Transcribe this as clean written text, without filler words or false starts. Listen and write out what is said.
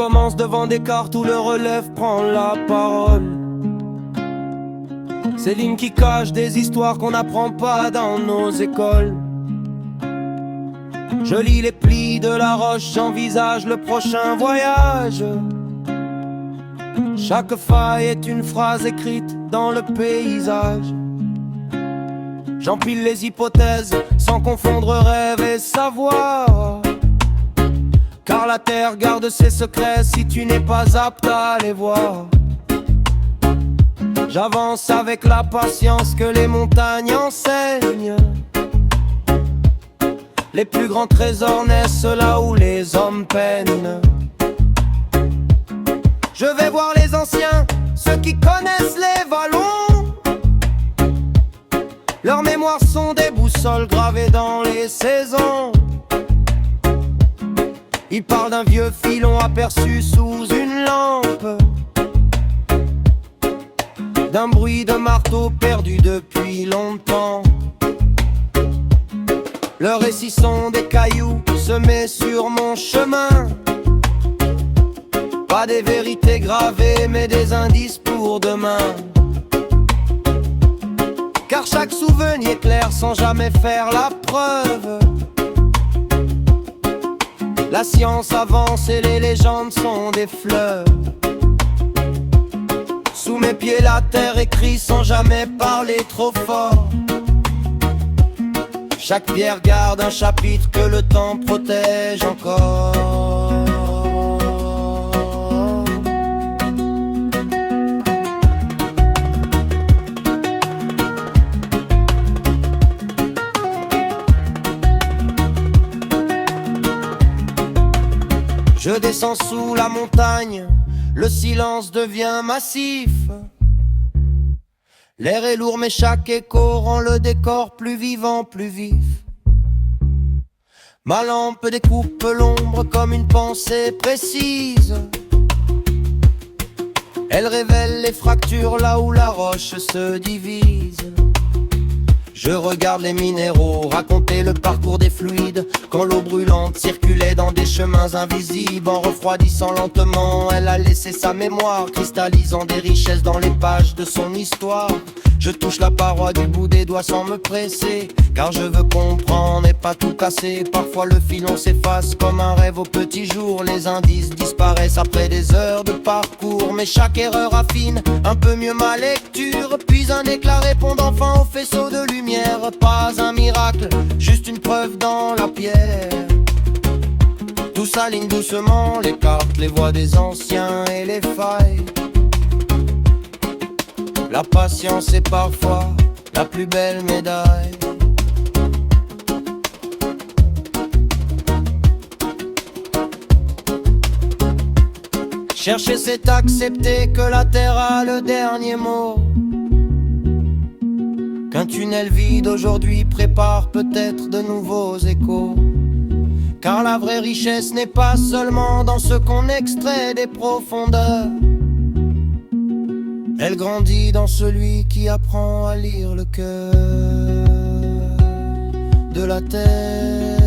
commence devant des cartes où le relève prend la parole. Ces lignes qui cachent des histoires qu'on n'apprend pas dans nos écoles. Je lis les plis de la roche, j'envisage le prochain voyage. Chaque faille est une phrase écrite dans le paysage. J'empile les hypothèses sans confondre rêve et savoir. Car la terre garde ses secrets si tu n'es pas apte à les voir. J'avance avec la patience que les montagnes enseignent. Les plus grands trésors naissent là où les hommes peinent. Je vais voir les anciens, ceux qui connaissent les vallons. Leurs mémoires sont des boussoles gravées dans les saisons. Ils parlent d'un vieux filon aperçu sous une lampe, d'un bruit de marteau perdu depuis longtemps. Leurs récits sont des cailloux semés sur mon chemin. Pas des vérités gravées mais des indices pour demain. Car chaque souvenir est clair sans jamais faire la preuve. La science avance et les légendes sont des fleuves. Sous mes pieds la terre écrit sans jamais parler trop fort. Chaque pierre garde un chapitre que le temps protège encore. Je descends sous la montagne, le silence devient massif. L'air est lourd mais chaque écho rend le décor plus vivant, plus vif. Ma lampe découpe l'ombre comme une pensée précise. Elle révèle les fractures là où la roche se divise. Je regarde les minéraux raconter le parcours des fluides. Quand l'eau brûlante circulait dans des chemins invisibles, en refroidissant lentement, elle a laissé sa mémoire, cristallisant des richesses dans les pages de son histoire. Je touche la paroi du bout des doigts sans me presser, car je veux comprendre et pas tout casser. Parfois le filon s'efface comme un rêve au petit jour. Les indices disparaissent après des heures de parcours. Mais chaque erreur affine un peu mieux ma lecture. Puis un éclat répond enfin au faisceau de lumière. Pas un miracle, juste une preuve dans la pierre. Tout s'aligne doucement, les cartes, les voix des anciens et les failles. La patience est parfois la plus belle médaille. Chercher c'est accepter que la terre a le dernier mot. Qu'un tunnel vide aujourd'hui prépare peut-être de nouveaux échos. Car la vraie richesse n'est pas seulement dans ce qu'on extrait des profondeurs. Elle grandit dans celui qui apprend à lire le cœur de la terre.